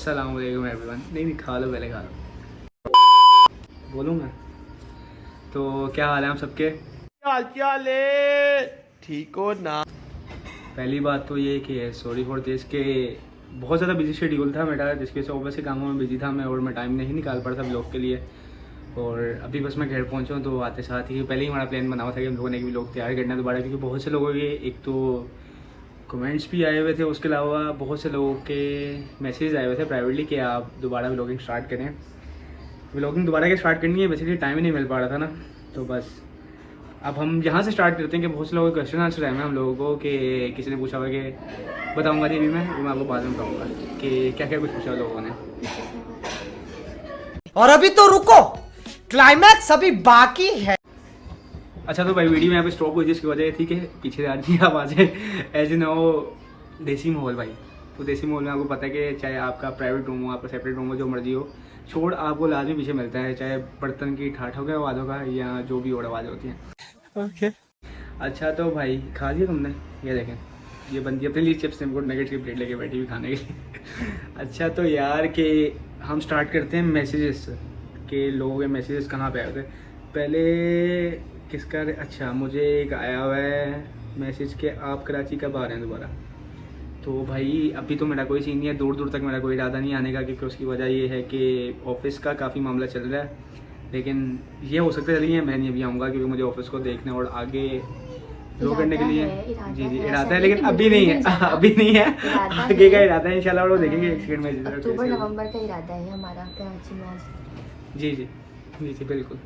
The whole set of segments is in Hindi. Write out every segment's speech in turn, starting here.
अस्सलाम वालेकुम एवरीवन। नहीं खा लो, पहले खा लो। बोलूँ मैं तो क्या हाल है आप सबके? क्या ले ठीक हो ना। पहली बात तो ये कि सॉरी फॉर दिस के बहुत ज़्यादा बिजी शेड्यूल था मेरा, जिसकी वजह से ऑब्वियसली कामों में बिजी था मैं और मैं टाइम नहीं निकाल पा रहा था ब्लॉग के लिए। और अभी बस मैं घर पहुंचा हूँ तो आते साथ ही पहले ही हमारा प्लान बना हुआ था कि हम लोगों ने एक व्लॉग तैयार करना दोबारा, क्योंकि बहुत से लोगों के एक तो कमेंट्स भी आए हुए थे, उसके अलावा बहुत से लोगों के मैसेज आए हुए थे प्राइवेटली कि आप दोबारा व्लॉगिंग स्टार्ट करें। व्लॉगिंग दोबारा के स्टार्ट करनी है, बेसिकली टाइम ही नहीं मिल पा रहा था ना। तो बस अब हम यहाँ से स्टार्ट करते हैं कि बहुत से लोगों के क्वेश्चन आंसर आए हैं हम लोगों को, कि किसी ने पूछा हुआ कि बताऊँगा जी, अभी मैं आपको बाद में बताऊँगा कि क्या क्या कुछ पूछा लोगों ने। और अभी तो रुको, क्लाइमैक्स अभी बाकी है। अच्छा तो भाई वीडियो में यहाँ पे स्टॉप हुई, जिसकी वजह ये थी कि पीछे से आ रही थी आवाज़ें एज नो देसी माहौल भाई। तो देसी माहौल में आपको पता है कि चाहे आपका प्राइवेट रूम हो, आपका सेपरेट रूम हो, जो मर्जी हो, शोर आपको लाजमी पीछे मिलता है, चाहे बर्तन की ठाठों के आवाज़ों का या जो भी और आवाज़ होती हैं। ओके अच्छा तो भाई खा लिया तुमने? ये देखें, ये बंदी अपने लिए चिप्स निम्बू नगेट्स की प्लेट लेके बैठी हुई खाने के लिए। अच्छा तो यार कि हम स्टार्ट करते हैं मैसेजेस के। लोगों के मैसेजेस कहाँ पे आए थे पहले? किसका? अच्छा मुझे एक आया हुआ है मैसेज के आप कराची कब आ रहे हैं दोबारा। तो भाई अभी तो मेरा कोई सीन नहीं है, दूर दूर तक मेरा कोई इरादा नहीं आने का, क्योंकि उसकी वजह ये है कि ऑफिस का काफ़ी मामला चल रहा है। लेकिन ये हो सकता है चलिए मैं नहीं अभी आऊँगा, क्योंकि मुझे ऑफिस को देखना और आगे ग्रो करने के लिए जी इरादा है, लेकिन अभी नहीं है अभी नहीं है, आगे का इरादा है इंशाल्लाह, वो देखेंगे एक सेकंड में। अक्टूबर नवंबर का इरादा है हमारा कराची में आज। जी जी जी जी बिल्कुल,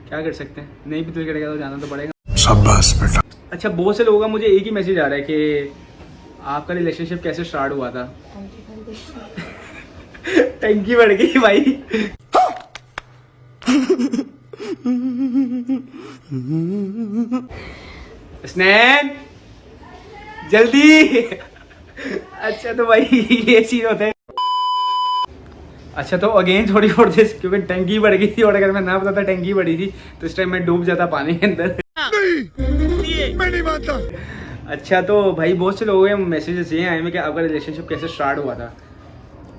क्या कर सकते हैं, नहीं भी दिल करेगा तो जाना तो पड़ेगा। शाबाश बेटा। अच्छा बहुत से लोगों का मुझे एक ही मैसेज आ रहा है कि आपका रिलेशनशिप कैसे स्टार्ट हुआ था। टंकी बढ़ गई भाई। स्नैन जल्दी। अच्छा तो भाई ये सीन होता है। अच्छा तो अगेन थोड़ी और दिस, क्योंकि टंकी बढ़ गई थी और अगर मैं ना बताता टंकी बढ़ी थी तो इस टाइम मैं डूब जाता पानी के अंदर। मैं नहीं मानता। अच्छा तो भाई बहुत से लोगों के मैसेजेस ये आए हैं कि आपका रिलेशनशिप कैसे स्टार्ट हुआ था।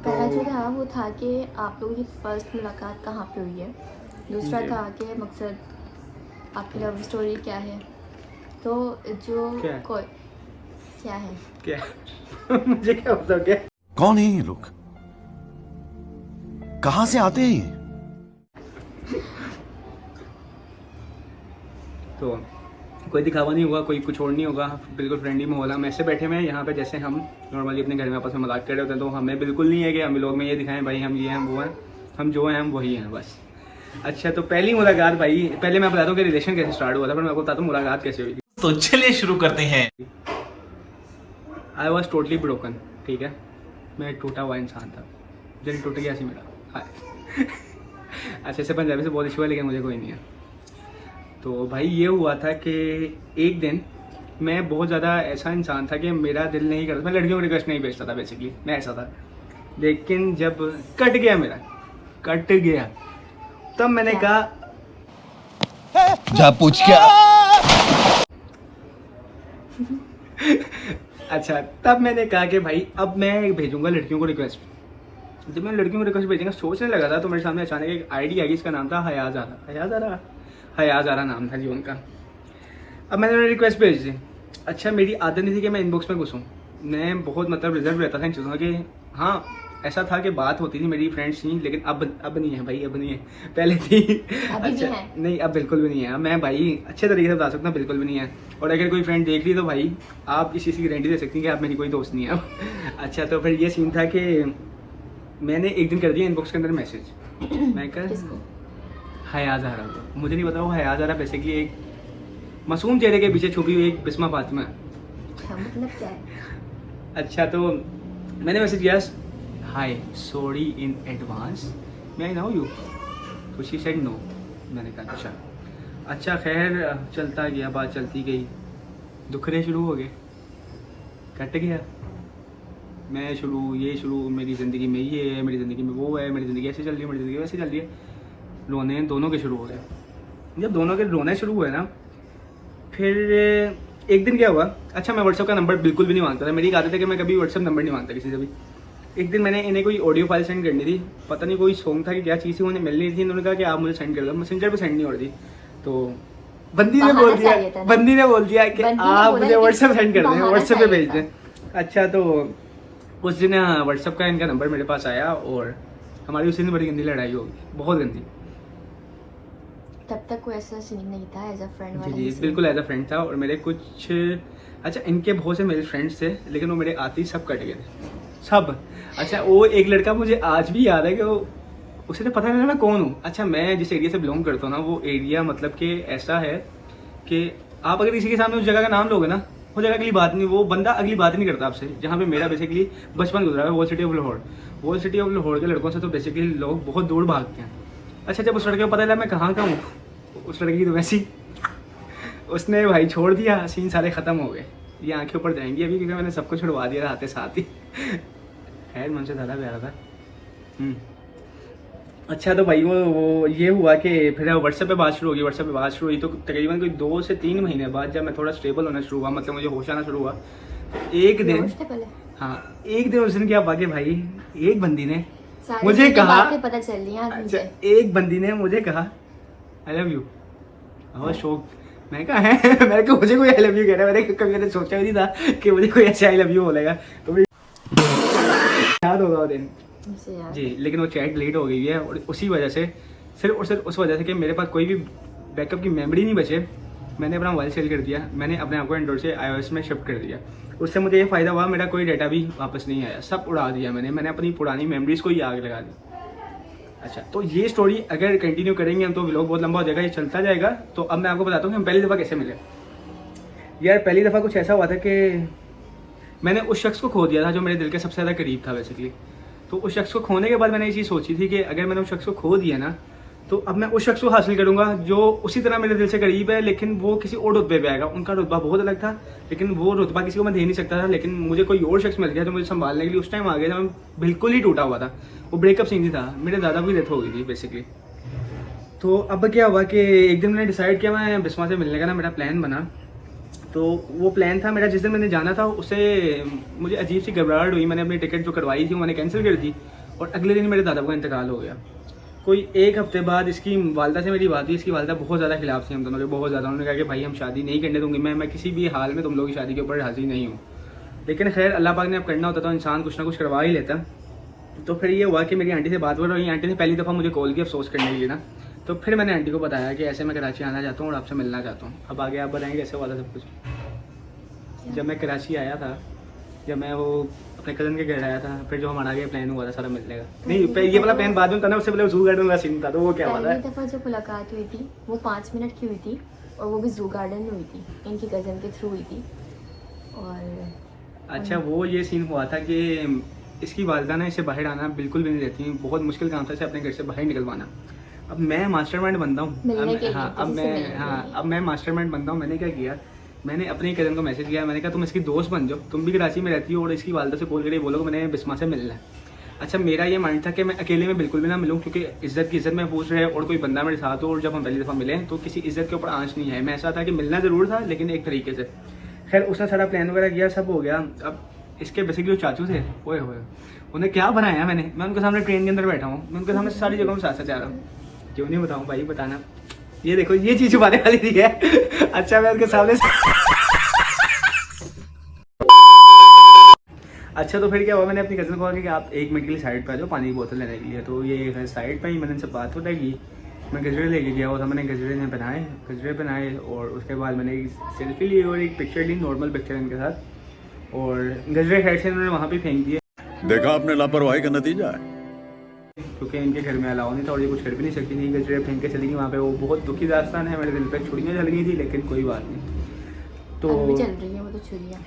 पहला जो था वो था कि आप लोगों की फर्स्ट मुलाकात कहाँ पे हुई है। दूसरा था कि मकसद आपकी लव स्टोरी क्या है। तो जो क्या? कोई क्या है क्या मुझे क्या पता क्या? कौन है ये लोग, कहां से आते हैं ये? तो कोई दिखावा नहीं होगा, कोई कुछ और नहीं होगा, बिल्कुल फ्रेंडली माहौल। हम ऐसे बैठे हुए हैं यहाँ पे जैसे हम नॉर्मली अपने घर में आपस में मजाक कर रहे होते हैं। तो हमें बिल्कुल नहीं है कि हम लोग में ये दिखाएं भाई हम ये हैं वो हैं, हम जो हैं हम वही हैं बस। अच्छा तो पहली मुलाकात भाई, पहले मैं बताता हूँ कि रिलेशन कैसे स्टार्ट हुआ था, पर मैं आपको बताता हूँ मुलाकात कैसे हुई थी। तो चलिए शुरू करते हैं। आई वॉज टोटली ब्रोकन, ठीक है, मैं एक टूटा हुआ इंसान था, दिल टूट गया सी मेरा। हाय अच्छा ऐसे पंजाबी से बहुत इशू है, लेकिन मुझे कोई नहीं है। तो भाई ये हुआ था कि एक दिन मैं बहुत ज़्यादा ऐसा इंसान था कि मेरा दिल नहीं करता, मैं लड़कियों को रिक्वेस्ट नहीं भेजता था, बेसिकली मैं ऐसा था। लेकिन जब कट गया मेरा, कट गया, तब मैंने कहा जा पूछ क्या। अच्छा तब मैंने कहा कि भाई अब मैं भेजूंगा लड़कियों को रिक्वेस्ट। जब मैं लड़कियों को रिक्वेस्ट भेजूंगा सोचने लगा था, तो मेरे सामने अचानक एक आईडी आई, इसका नाम था हयाज़ारा नाम था जी उनका। अब मैंने उन्हें रिक्वेस्ट भेज दी। अच्छा मेरी आदत नहीं थी कि मैं इनबॉक्स में घुसूँ, मैं बहुत मतलब रिजर्व रहता था इन चीज़ों कि हाँ ऐसा था कि बात होती थी, मेरी फ्रेंड्स थी, लेकिन अब नहीं है भाई, अब नहीं है, पहले थी। अभी अच्छा भी है? नहीं अब बिल्कुल भी नहीं है। मैं भाई अच्छे तरीके से बता सकता हूँ बिल्कुल भी नहीं है। और अगर कोई फ्रेंड देख रही तो भाई आप इस चीज़ की गारंटी दे सकती हैं कि आप मेरी कोई दोस्त नहीं है अब। अच्छा तो फिर ये सीन था कि मैंने एक दिन कर दिया इनबॉक्स के अंदर मैसेज, मैं कर हयाज़ारा को, मुझे नहीं पता वो हयाज़ारा बेसिकली एक मासूम चेहरे के पीछे छुपी हुई एक बिस्मा फातिमा है। क्या मतलब क्या है? अच्छा तो मैंने मैसेज किया hi sorry in advance may I now you, तो शी सेड नो। मैंने कहा अच्छा खैर चलता गया, बात चलती गई, दुखरे शुरू हो गए, कट गया मैं शुरू मेरी ज़िंदगी में ये है, मेरी ज़िंदगी में वो है, मेरी ज़िंदगी ऐसे चल रही है, मेरी ज़िंदगी वैसे चल रही है। रोने दोनों के शुरू हो गए। जब दोनों के रोने शुरू हुए ना, फिर एक दिन क्या हुआ, अच्छा मैं व्हाट्सएप का नंबर बिल्कुल भी नहीं मांगता था, मेरी एक आदत है कि मैं कभी व्हाट्सएप नंबर नहीं मांगता किसी से भी। एक दिन मैंने इन्हें कोई ऑडियो फाइल सेंड करनी थी, पता नहीं कोई सॉन्ग था कि क्या चीज़ थी, उन्हें मिल नहीं थी। उन्होंने कहा कि आप मुझे सेंड कर दो, मैसेंजर पे सेंड नहीं हो रही थी। तो बंदी ने बोल दिया कि आप मुझे व्हाट्सएप सेंड कर दें, व्हाट्सएप पे भेज दें। अच्छा, तो उस दिन व्हाट्सएप का इनका नंबर मेरे पास आया और हमारी उस दिन बड़ी गंदी लड़ाई हो गई, बहुत गंदी। तब तक कोई ऐसा सीन नहीं था एज अ फ्रेंड वाला? जी बिल्कुल एज अ फ्रेंड था। और मेरे कुछ, अच्छा इनके बहुत से मेरे फ्रेंड्स थे, लेकिन वो मेरे आते ही सब कट गए सब। अच्छा, वो एक लड़का मुझे आज भी याद है कि वो, उसे तो पता नहीं मैं कौन हूँ। अच्छा, मैं जिस एरिया से बिलोंग करता हूँ ना, वो एरिया मतलब कि ऐसा है कि आप अगर किसी के सामने उस जगह का नाम लोगे ना, वो जगह अगली बात नहीं, वो बंदा अगली बात नहीं करता आपसे। जहाँ पे मेरा बेसिकली बचपन गुजरा है, wall city of Lahore. Wall city of Lahore के लड़कों से तो बेसिकली लोग बहुत दूर भागते हैं। अच्छा, जब उस लड़के को पता चला मैं कहाँ का हूँ, उस लड़की की तो वैसी, उसने भाई छोड़ दिया, सीन सारे ख़त्म हो गए। ये आंखें ऊपर जाएंगी अभी, क्योंकि मैंने सबको छुड़वा दिया था साथ ही। खैर, मन से ज़्यादा प्यारा था। अच्छा, तो भाई वो ये हुआ कि फिर व्हाट्सएप पे बात शुरू होगी। व्हाट्सएप पे बात शुरू हुई तो तकरीबन कोई 2 से 3 महीने बाद जब मैं थोड़ा स्टेबल होना शुरू हुआ, मतलब मुझे होश आना शुरू हुआ, तो एक दिन, हाँ एक दिन उस दिन क्या हुआ कि भाई एक बंदी ने मुझे कहा, पता चल रही है अच्छा, एक बंदी ने मुझे कहा आई लव यू। शौक, मैं कहा है मैंने कहा मुझे कोई आई लव यू कह रहा है, मैंने कभी मैंने सोचा भी नहीं था कि मुझे कोई ऐसे आई लव यू बोलेगा। तो याद होगा वो दिन जी, लेकिन वो चैट डिलीट हो गई है। और उसी वजह से, सिर्फ और सिर्फ उस वजह से कि मेरे पास कोई भी बैकअप की मेमोरी नहीं बचे, मैंने अपना मोबाइल सेल कर दिया। मैंने अपने आप को एंड्रॉइड से iOS में शिफ्ट कर दिया। उससे मुझे ये फ़ायदा हुआ, मेरा कोई डाटा भी वापस नहीं आया, सब उड़ा दिया मैंने अपनी पुरानी मेमोरीज़ को ही आग लगा दी। अच्छा, तो ये स्टोरी अगर कंटिन्यू करेंगे हम तो व्लॉग बहुत लंबा हो जाएगा, ये चलता जाएगा। तो अब मैं आपको बताता हूँ कि हम पहली दफ़ा कैसे मिले। यार, पहली दफ़ा कुछ ऐसा हुआ था कि मैंने उस शख्स को खो दिया था जो मेरे दिल के सबसे ज़्यादा करीब था बेसिकली। तो उस शख्स को खोने के बाद मैंने ये चीज़ सोची थी कि अगर मैंने उस शख्स को खो दिया ना, तो अब मैं उस शख्स को हासिल करूंगा जो उसी तरह मेरे दिल से करीब है, लेकिन वो किसी और रुतबे पे आएगा। उनका रुतबा बहुत अलग था, लेकिन वो रुतबा किसी को मैं दे नहीं सकता था। लेकिन मुझे कोई और शख्स मिल गया जो मुझे संभालने के लिए उस टाइम आ गया था। मैं बिल्कुल ही टूटा हुआ था, वो ब्रेकअप सीन ही था, मेरे दादा की डेथ हो गई थी बेसिकली। तो अब क्या हुआ कि एक दिन मैंने डिसाइड किया मैं बिस्मा से मिलने का ना मेरा प्लान बना। तो वो प्लान था मेरा, जिस दिन मैंने जाना था उससे मुझे अजीब सी घबराहट हुई। मैंने अपनी टिकट जो करवाई थी वो मैंने कैंसिल कर दी और अगले दिन मेरे दादा का इंतकाल हो गया। कोई 1 हफ्ते बाद इसकी वालदा से मेरी बात हुई। इसकी वालदा बहुत ज़्यादा खिलाफ थी हम दोनों के, बहुत ज़्यादा। उन्होंने कहा कि भाई हम शादी नहीं करने दूंगी, मैं किसी भी हाल में तुम लोगों की शादी के ऊपर राज़ी नहीं हूँ। लेकिन खैर अल्लाह पाक ने अब करना होता तो इंसान कुछ ना कुछ करवा ही लेता। तो फिर ये हुआ कि मेरी आंटी से बात हो रही, आंटी ने पहली दफ़ा मुझे कॉल किया अफसोस करने के लिए ना। तो फिर मैंने आंटी को बताया कि ऐसे मैं कराची आना चाहता हूँ और आपसे मिलना चाहता हूँ। अब आगे आप बताएंगे कैसे हुआ था सब कुछ। जब मैं कराची आया था, जब मैं वो अपने कज़न के घर आया था, फिर जो हमारा आगे प्लान हुआ था सारा मिलने का, नहीं ये वाला प्लान बाद में था ना, उससे पहले जू गार्डन का सीन था। तो वो क्या हुआ था, पहली दफ़ा जो मुलाकात हुई थी वो 5 मिनट की हुई थी और वो भी जू गार्डन में हुई थी, इनकी कज़न के थ्रू हुई थी। और अच्छा, वो ये सीन हुआ था कि इसकी वालिदा ना इसे बाहर आना बिल्कुल भी नहीं देती, बहुत मुश्किल काम था इसे अपने घर से बाहर निकलवाना। अब मैं मास्टरमाइंड बनता हूँ, अब मैं मास्टरमाइंड बनता हूँ। मैंने क्या किया, मैंने अपने कज़न को मैसेज किया, मैंने कहा तुम इसकी दोस्त बन जाओ, तुम भी कराची में रहती हो और इसकी वालिदा से कॉल करके बोलो कि मैंने बिस्मा से मिलना है। अच्छा, मेरा ये माइंड था कि मैं अकेले में बिल्कुल भी ना मिलूँ, क्योंकि इज्जत की इज्जत में पूछ रहे और कोई बंदा मेरे साथ हो। और जब हम पहली दफ़ा मिले तो किसी इज्जत के ऊपर आंच नहीं है। मैं ऐसा था कि मिलना ज़रूर था, लेकिन एक तरीके से। खैर उसने सारा प्लान वगैरह किया, सब हो गया। अब इसके बेसिकली जो चाचू थे, ओए होए, उन्हें क्या बनाया मैं उनके सामने ट्रेन के अंदर बैठा हूँ, मैं उनके सामने सारी जगहों में साथ साथ जा रहा हूँ। क्यों नहीं बताऊँ भाई, बताना। ये देखो, ये चीज़ छुपाने वाली थी है। अच्छा, मैं उनके सामने अच्छा, तो फिर क्या हुआ, मैंने अपनी कज़न को कहा कि आप 1 मिनट के लिए साइड पे आ जाओ पानी की बोतल लेने के लिए। तो ये साइड पे ही मैंने उनसे बात हो रही, मैं गजरे लेके गया और मैंने गजरे पहनाए और उसके बाद मैंने एक सेल्फी ली और एक पिक्चर ली, नॉर्मल पिक्चर इनके साथ। और गजरे खैर से उन्होंने वहाँ पे फेंक दिए। देखा आपने लापरवाही का नतीजा है, क्योंकि इनके घर में अलाउ नहीं था और ये कुछ कर भी नहीं सकती थी। गजरे फेंक के चली गई वहाँ पे। वो बहुत दुखी दास्तान है, मेरे दिल पे छुरियाँ चल गई थी, लेकिन कोई बात नहीं। तो चल रही है वो तो छुरियाँ।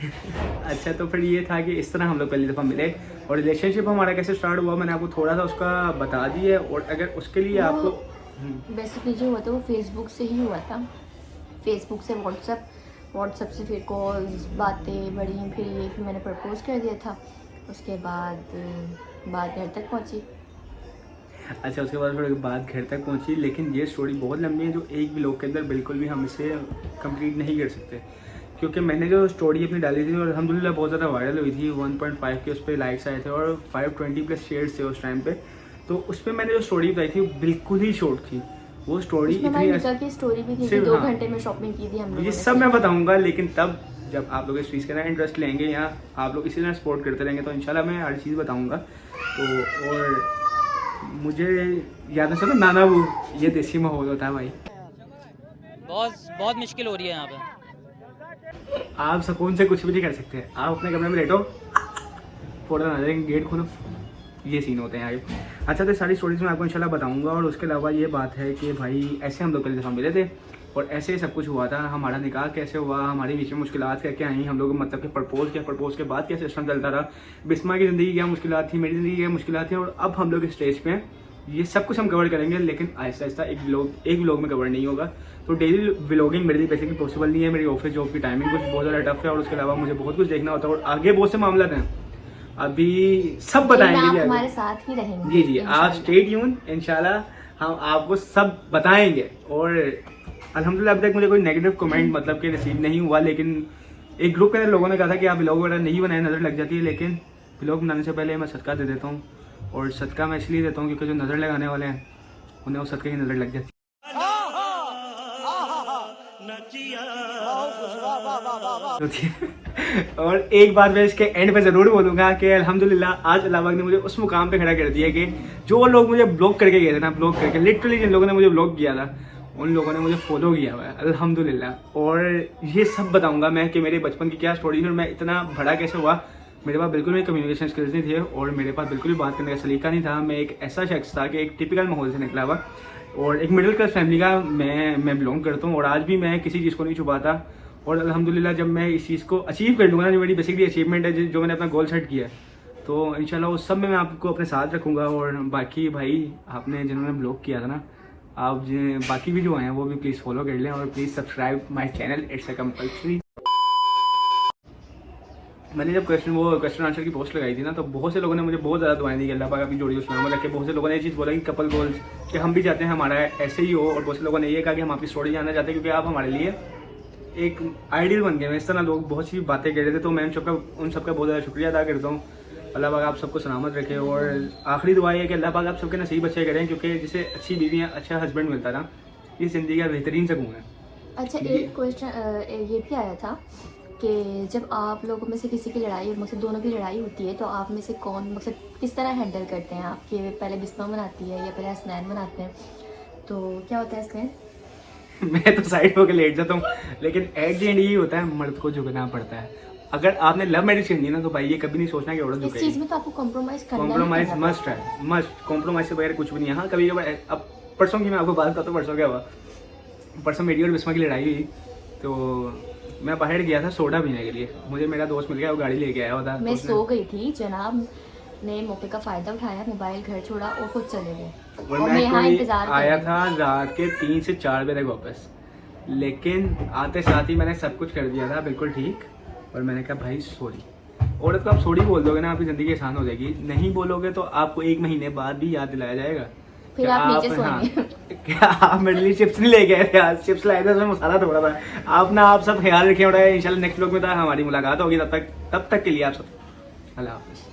अच्छा, तो फिर ये था कि इस तरह हम लोग पहली दफ़ा मिले और रिलेशनशिप हमारा कैसे स्टार्ट हुआ मैंने आपको थोड़ा सा उसका बता दिया। और अगर उसके लिए आप लोग बेसिकली जो हुआ था वो फेसबुक से ही हुआ था, फेसबुक से व्हाट्सएप से फिर कॉल्स बातें बढ़ी, फिर मैंने प्रपोज कर दिया था। उसके बाद बात घर तक पहुंची। अच्छा, उसके बाद फिर बात घर तक पहुंची, लेकिन ये स्टोरी बहुत लंबी है जो एक भी लोग के अंदर बिल्कुल भी हम इसे कंप्लीट नहीं कर सकते। क्योंकि मैंने जो स्टोरी अपनी डाली थी और अल्हम्दुलिल्लाह बहुत ज़्यादा वायरल हुई थी, 1.5 के उस पर लाइक्स आए थे और 520+ शेयर्स थे उस टाइम पे। तो उस पर मैंने जो स्टोरी बताई थी वो बिल्कुल ही शॉर्ट थी। वो स्टोरी इतनी की स्टोरी भी थी कि सिर्फ 2 हाँ। घंटे में शॉपिंग की थी हम लोगों ये ने। सब मैं बताऊंगा, लेकिन तब जब आप लोग इस चीज़ के ना इंटरेस्ट लेंगे या आप लोग इसी तरह सपोर्ट करते रहेंगे तो इंशाल्लाह मैं हर चीज़ बताऊंगा। तो और मुझे याद है सर नाना वो ये देसी माहौल होता है भाई, बहुत मुश्किल हो रही है यहाँ पे। आप सुकून से कुछ भी नहीं कर सकते। आप अपने कमरे में लेटो, फोटो ना जाएंगे, गेट खोलो, ये सीन होते हैं आगे। अच्छा तो सारी स्टोरीज मैं आपको इंशाल्लाह बताऊंगा। और उसके अलावा ये बात है कि भाई ऐसे हम लोग पहली दफ़ा मिले थे और ऐसे सब कुछ हुआ था। हमारा निकाह कैसे हुआ, हमारे बीच में मुश्किलात क्या क्या आई, हम लोग मतलब कि प्रपोज के बाद क्या सिस्टम चलता रहा, बिस्मा की ज़िंदगी क्या मुश्किलात थी, मेरी ज़िंदगी क्या मुश्किलात थी, और अब हम लोग स्टेज पे हैं। ये सब कुछ हम कवर करेंगे, लेकिन आहिस्ता आहिस्ता एक व्लॉग में कवर नहीं होगा। तो डेली व्लॉगिंग मेरे लिए बेसिकली पॉसिबल नहीं है। मेरी ऑफिस जॉब की टाइमिंग कुछ बहुत ज़्यादा टफ है और उसके अलावा मुझे बहुत कुछ देखना होता है और आगे बहुत से मामला हैं, अभी सब बताएंगे। आप हमारे साथ ही रहेंगे। जी जी, आप स्टे ट्यून, इंशाल्लाह हम आपको सब बताएंगे। और अल्हम्दुलिल्लाह अभी तक मुझे कोई नेगेटिव कमेंट मतलब कि रिसीव नहीं हुआ, लेकिन एक ग्रुप के अंदर लोगों ने कहा था कि आप व्लॉग वगैरह नहीं बनाए, नज़र लग जाती है। लेकिन व्लॉग बनाने से पहले मैं सदका दे देता हूँ, और सदका मैं इसलिए देता हूँ क्योंकि जो नज़र लगाने वाले हैं उन्हें वो सदका की नज़र लग जाती है। और एक बात मैं इसके एंड पे ज़रूर बोलूँगा कि अल्हम्दुलिल्लाह आज अल्लाह पाक ने मुझे उस मुकाम पे खड़ा कर दिया कि जो लोग मुझे ब्लॉक करके गए थे ना, ब्लॉक करके लिटरली जिन लोगों ने मुझे ब्लॉक किया था उन लोगों ने मुझे फॉलो किया हुआ है अल्हम्दुलिल्लाह। और ये सब बताऊँगा मैं कि मेरे बचपन की क्या स्टोरी है और मैं इतना बड़ा कैसे हुआ। मेरे पास बिल्कुल भी कम्युनिकेशन स्किल्स नहीं थे और मेरे पास बिल्कुल भी बात करने का सलीका नहीं था। मैं एक ऐसा शख्स था कि एक टिपिकल माहौल से निकला हुआ और एक मिडिल क्लास फैमिली का मैं बिलोंग करता हूँ। और आज भी मैं किसी चीज़ को नहीं छुपाता। और अल्हम्दुलिल्लाह जब मैं इस चीज़ को अचीव कर लूँगा, जो मेरी बेसिकली अचीवमेंट है, जो मैंने अपना गोल सेट किया है, तो इंशाल्लाह उस सब में मैं आपको अपने साथ रखूँगा। और बाकी भाई आपने जिन्होंने ब्लॉग किया था ना, आप बाकी भी जो आए हैं वो भी प्लीज़ फॉलो कर लें और please subscribe my channel, it's a compulsory. मैंने जब क्वेश्चन आंसर की पोस्ट लगाई थी ना, तो बहुत से लोगों ने मुझे बहुत ज़्यादा दुआएं दी कि अल्लाह पाक अपनी जोड़ी को सलामत रखे। बहुत से लोगों ने ये चीज़ बोला कि कपल गोल्स कि हम भी चाहते हैं हमारा ऐसे ही हो। और बहुत से लोगों ने ये कहा कि हम आपकी स्टोरी जानना चाहते हैं क्योंकि आप हमारे लिए एक आइडियल बन गए। इस तरह लोग बहुत सी बातें कह रहे थे, तो मैं उन सबका बहुत ज़्यादा शुक्रिया अदा करता हूँ। अल्लाह पाक आप सबको सलामत रखे। और आखिरी दुआ है कि अल्लाह पाक आप सबके नसीब अच्छे करें, क्योंकि जिसे अच्छी बीवी अच्छा हस्बैंड मिलता ना, ये ज़िंदगी का बेहतरीन सकून है। अच्छा एक क्वेश्चन ये भी आया था कि जब आप लोगों में से किसी की लड़ाई, मतलब दोनों की लड़ाई होती है, तो आप में से कौन मतलब किस तरह हैंडल करते हैं? आपके पहले बिस्मा बनाती है या पहले हसनैन बनाते हैं? तो क्या होता है हसनैन? मैं तो साइड होकर लेट जाता हूँ, लेकिन एट द एंड यही होता है, मर्द को झुकना पड़ता है। अगर आपने लव मैरिज करनी है ना, तो भाई ये कभी नहीं सोचना कि औरत इस झुकेगी। चीज़ में तो आपको कॉम्प्रोमाइज़ करना ही कॉम्प्रोमाइज करना मस्ट है, मस्ट। कॉम्प्रोमाइज से बगैर कुछ भी नहीं है। हाँ कभी कभी अब परसों की मैं आपको बात करता हूँ, परसों क्या हुआ। परसों मेरी और बिस्मा की लड़ाई हुई, तो मैं बाहर गया था सोडा पीने के लिए। मुझे मेरा दोस्त मिल गया, वो गाड़ी लेके आया हुआ था। मैं सो गई थी, जनाब ने मौके का फ़ायदा उठाया, मोबाइल घर छोड़ा और खुद चले गए। और और मैं यहाँ कोई इंतज़ार कर आया रही था रात के 3 से 4 बजे तक वापस, लेकिन आते साथ ही मैंने सब कुछ कर दिया था बिल्कुल ठीक। और मैंने कहा भाई सॉरी। औरत को आप सॉरी बोल दोगे ना, आपकी ज़िंदगी आसान हो जाएगी। नहीं बोलोगे तो आपको 1 महीने बाद भी याद दिलाया जाएगा। फिर क्या आप नीचे हाँ, सोएंगे। क्या आप मेरे लिए चिप्स नहीं ले गए थे? आज चिप्स लाए थे, उसमें मसाला थोड़ा था। आप सब ख्याल रखें। और इंशाल्लाह नेक्स्ट व्लॉग में था हमारी मुलाकात होगी। तब तक के लिए आप सब अल्लाह हाफ़िज़।